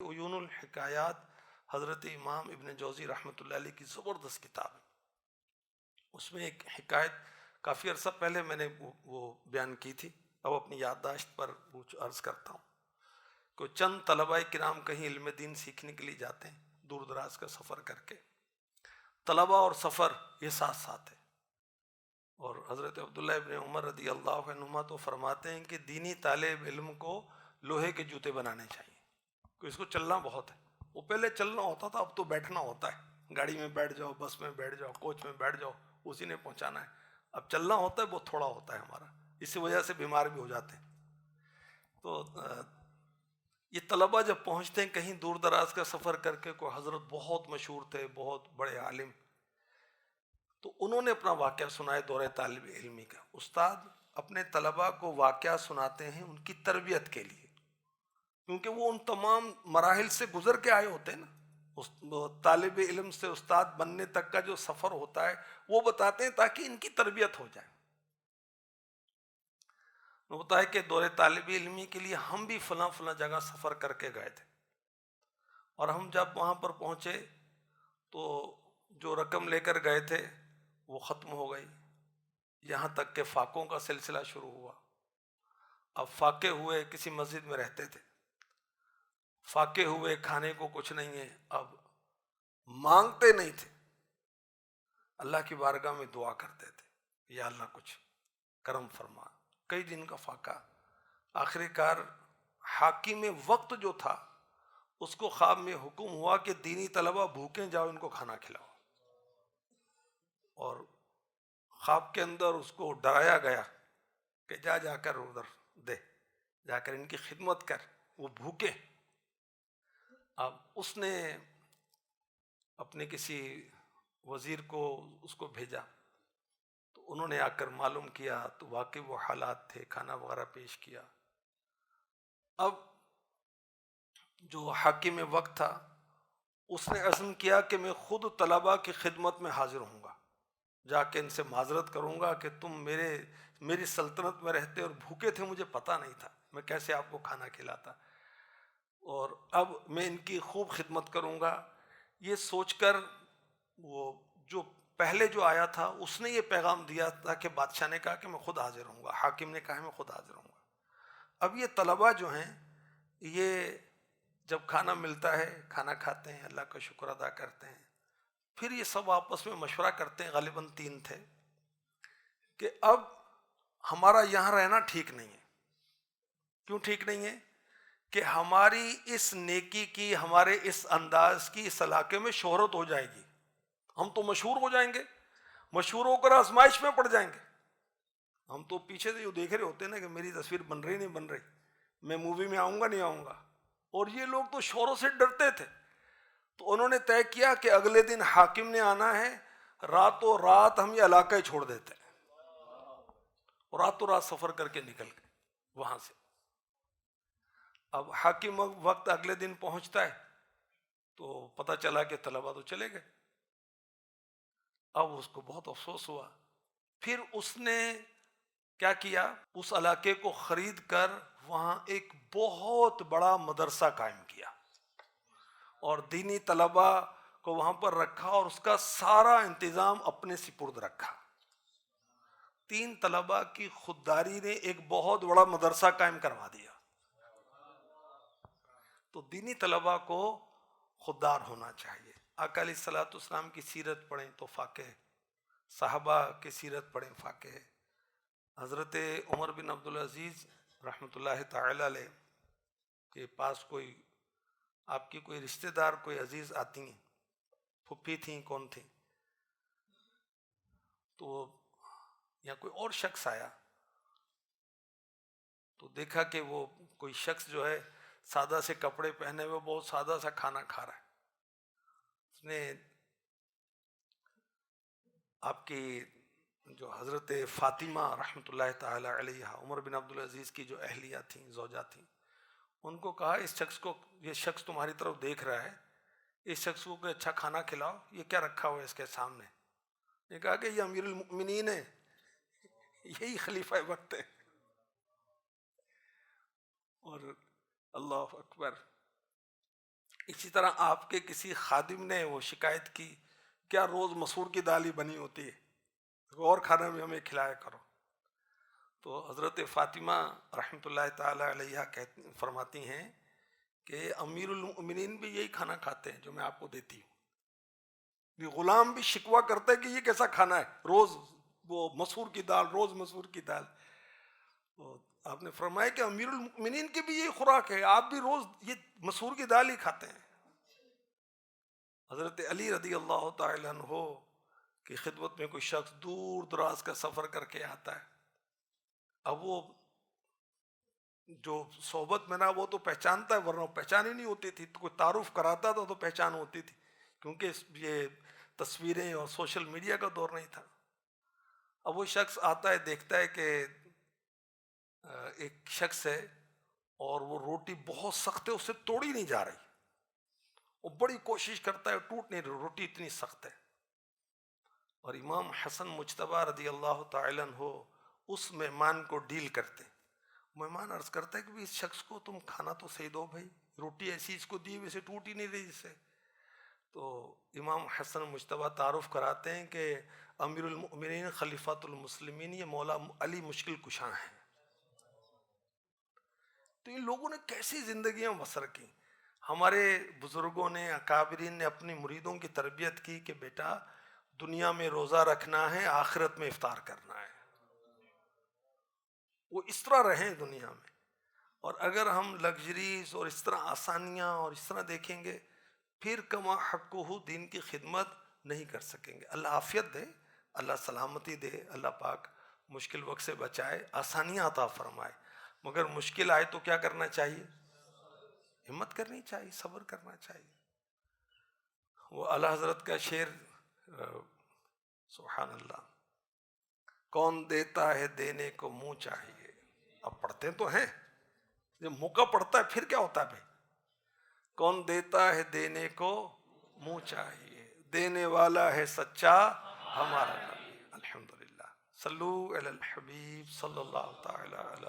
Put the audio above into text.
عیون الحکایات حضرت امام ابن جوزی رحمۃ اللہ علیہ کی زبردست کتاب ہے. اس میں ایک حکایت کافی عرصہ پہلے میں نے وہ بیان کی تھی، اب اپنی یادداشت پر وہ عرض کرتا ہوں کہ چند طلباء کرام کہیں علم دین سیکھنے کے لیے جاتے ہیں، دور دراز کا سفر کر کے. طلباء اور سفر یہ ساتھ ساتھ ہے. اور حضرت عبداللہ ابن عمر رضی اللہ عنہما تو فرماتے ہیں کہ دینی طالب علم کو لوہے کے جوتے بنانے چاہیے، کہ اس کو چلنا بہت ہے. وہ پہلے چلنا ہوتا تھا، اب تو بیٹھنا ہوتا ہے. گاڑی میں بیٹھ جاؤ، بس میں بیٹھ جاؤ، کوچ میں بیٹھ جاؤ، اسی نے پہنچانا ہے. اب چلنا ہوتا ہے، بہت تھوڑا ہوتا ہے ہمارا، اسی وجہ سے بیمار بھی ہو جاتے ہیں. تو یہ طلباء جب پہنچتے ہیں کہیں دور دراز کا سفر کر کے، کوئی حضرت بہت مشہور تھے، بہت بڑے عالم، تو انہوں نے اپنا واقعہ سنایا دورہ طالب علمی کا. استاد اپنے طلباء کو واقعہ سناتے ہیں ان کی تربیت کے لیے، کیونکہ وہ ان تمام مراحل سے گزر کے آئے ہوتے ہیں نا. طالب علم سے استاد بننے تک کا جو سفر ہوتا ہے وہ بتاتے ہیں تاکہ ان کی تربیت ہو جائے. وہ بتایا کہ دورہ طالب علمی کے لیے ہم بھی فلاں فلاں جگہ سفر کر کے گئے تھے، اور ہم جب وہاں پر پہنچے تو جو رقم لے کر گئے تھے وہ ختم ہو گئی، یہاں تک کہ فاقوں کا سلسلہ شروع ہوا. اب فاقے ہوئے، کسی مسجد میں رہتے تھے، فاقے ہوئے، کھانے کو کچھ نہیں ہے. اب مانگتے نہیں تھے، اللہ کی بارگاہ میں دعا کرتے تھے، یا اللہ کچھ کرم فرما. کئی دن کا فاقہ. آخر کار حاکم وقت جو تھا اس کو خواب میں حکم ہوا کہ دینی طلبہ بھوکے جاؤ، ان کو کھانا کھلاؤ. اور خواب کے اندر اس کو ڈرایا گیا کہ جا کر ادھر دے، جا کر ان کی خدمت کر، وہ بھوکے. اب اس نے اپنے کسی وزیر کو اس کو بھیجا، تو انہوں نے آ کر معلوم کیا تو واقعی وہ حالات تھے، کھانا وغیرہ پیش کیا. اب جو حاکم وقت تھا اس نے عزم کیا کہ میں خود طلباء کی خدمت میں حاضر ہوں گا، جا کے ان سے معذرت کروں گا کہ تم میری سلطنت میں رہتے اور بھوکے تھے، مجھے پتہ نہیں تھا، میں کیسے آپ کو کھانا کھلاتا، اور اب میں ان کی خوب خدمت کروں گا. یہ سوچ کر وہ جو پہلے جو آیا تھا اس نے یہ پیغام دیا تھا کہ بادشاہ نے کہا کہ میں خود حاضر ہوں گا، حاکم نے کہا میں خود حاضر ہوں گا. اب یہ طلباء جو ہیں یہ جب کھانا ملتا ہے کھانا کھاتے ہیں، اللہ کا شکر ادا کرتے ہیں. پھر یہ سب آپس میں مشورہ کرتے ہیں، غالباً 3 تھے، کہ اب ہمارا یہاں رہنا ٹھیک نہیں ہے. کیوں ٹھیک نہیں ہے؟ کہ ہماری اس نیکی کی، ہمارے اس انداز کی اس علاقے میں شہرت ہو جائے گی، ہم تو مشہور ہو جائیں گے، مشہور ہو کر آزمائش میں پڑ جائیں گے. ہم تو پیچھے سے جو دیکھ رہے ہوتے ہیں نا کہ میری تصویر بن رہی نہیں بن رہی، میں مووی میں آؤں گا نہیں آؤں گا. اور یہ لوگ تو شہرت سے ڈرتے تھے. تو انہوں نے طے کیا کہ اگلے دن حاکم نے آنا ہے، راتوں رات ہم یہ علاقہ ہی چھوڑ دیتے ہیں. اور راتوں رات سفر کر کے نکل گئے وہاں سے. اب حاکم وقت اگلے دن پہنچتا ہے تو پتہ چلا کہ طلباء تو چلے گئے. اب اس کو بہت افسوس ہوا. پھر اس نے کیا کیا، اس علاقے کو خرید کر وہاں ایک بہت بڑا مدرسہ قائم کیا، اور دینی طلباء کو وہاں پر رکھا، اور اس کا سارا انتظام اپنے سپرد رکھا. 3 طلباء کی خودداری نے ایک بہت بڑا مدرسہ قائم کروا دیا. تو دینی طلباء کو خوددار ہونا چاہیے. آقا علیہ الصلوۃ والسلام کی سیرت پڑھیں تو فاقہ ہے، صحابہ کی سیرت پڑھیں فاقہ ہے. حضرت عمر بن عبدالعزیز رحمۃ اللہ تعالی علیہ کے پاس کوئی آپ کی کوئی رشتہ دار، کوئی عزیز آتی ہیں، پھپھی تھیں، کون تھیں، تو یا کوئی اور شخص آیا تو دیکھا کہ وہ کوئی شخص جو ہے سادہ سے کپڑے پہنے ہوئے بہت سادہ سا کھانا کھا رہا ہے. اس نے آپ کی جو حضرت فاطمہ رحمۃ اللہ تعالی علیہ، عمر بن عبدالعزیز کی جو اہلیہ تھیں، زوجہ تھیں، ان کو کہا اس شخص کو، یہ شخص تمہاری طرف دیکھ رہا ہے، اس شخص کو کوئی اچھا کھانا کھلاؤ، یہ کیا رکھا ہوا ہے اس کے سامنے. نے کہا کہ یہ امیر المؤمنین ہے، یہی خلیفہ وقت ہے. اور اللہ اکبر، اسی طرح آپ کے کسی خادم نے وہ شکایت کی، کیا روز مسور کی دال ہی بنی ہوتی ہے، اور کھانا بھی ہمیں کھلایا کرو. تو حضرت فاطمہ رحمۃ اللہ تعالی علیہ فرماتی ہیں کہ امیر المؤمنین بھی یہی کھانا کھاتے ہیں جو میں آپ کو دیتی ہوں. یہ غلام بھی شکوہ کرتا ہے کہ یہ کیسا کھانا ہے، روز وہ مسور کی دال، روز مسور کی دال. تو آپ نے فرمایا کہ امیر المؤمنین کی بھی یہ خوراک ہے، آپ بھی روز یہ مسور کی دال ہی کھاتے ہیں. حضرت علی رضی اللہ تعالی عنہ کی خدمت میں کوئی شخص دور دراز کا سفر کر کے آتا ہے. اب وہ جو صحبت میں نا وہ تو پہچانتا ہے، ورنہ پہچان ہی نہیں ہوتی تھی. کوئی تعارف کراتا تھا تو پہچان ہوتی تھی، کیونکہ یہ تصویریں اور سوشل میڈیا کا دور نہیں تھا. اب وہ شخص آتا ہے، دیکھتا ہے کہ ایک شخص ہے اور وہ روٹی بہت سخت ہے، اسے توڑی نہیں جا رہی. وہ بڑی کوشش کرتا ہے، ٹوٹ نہیں رہی، روٹی اتنی سخت ہے. اور امام حسن مجتبی رضی اللہ تعالی عنہ اس مہمان کو ڈیل کرتے. مہمان عرض کرتا ہے کہ اس شخص کو تم کھانا تو صحیح دو بھائی، روٹی ایسی اس کو دی ویسے ٹوٹ ہی نہیں رہی اس سے. تو امام حسن مجتبی تعارف کراتے ہیں کہ امیر المؤمنین خلیفۃ المسلمین، یہ مولا علی مشکل کشاں ہیں. تو ان لوگوں نے کیسی زندگیاں بسر کی. ہمارے بزرگوں نے، اکابرین نے اپنی مریدوں کی تربیت کی کہ بیٹا دنیا میں روزہ رکھنا ہے، آخرت میں افطار کرنا ہے. وہ اس طرح رہیں دنیا میں. اور اگر ہم لگژریز اور اس طرح آسانیاں اور اس طرح دیکھیں گے، پھر کما حقہ دین کی خدمت نہیں کر سکیں گے. اللہ عافیت دے، اللہ سلامتی دے، اللہ پاک مشکل وقت سے بچائے، آسانیاں عطا فرمائے. مگر مشکل آئے تو کیا کرنا چاہیے؟ ہمت کرنی چاہیے، صبر کرنا چاہیے. وہ اعلیٰ حضرت کا شعر، سبحان اللہ، کون دیتا ہے دینے کو منہ چاہیے. اب پڑھتے تو ہیں، جب موقع پڑتا ہے پھر کیا ہوتا ہے بھائی؟ کون دیتا ہے دینے کو منہ چاہیے، دینے والا ہے سچا ہمارا نبی. الحمدللہ. صلو علی الحبیب صلی اللہ تعالی علی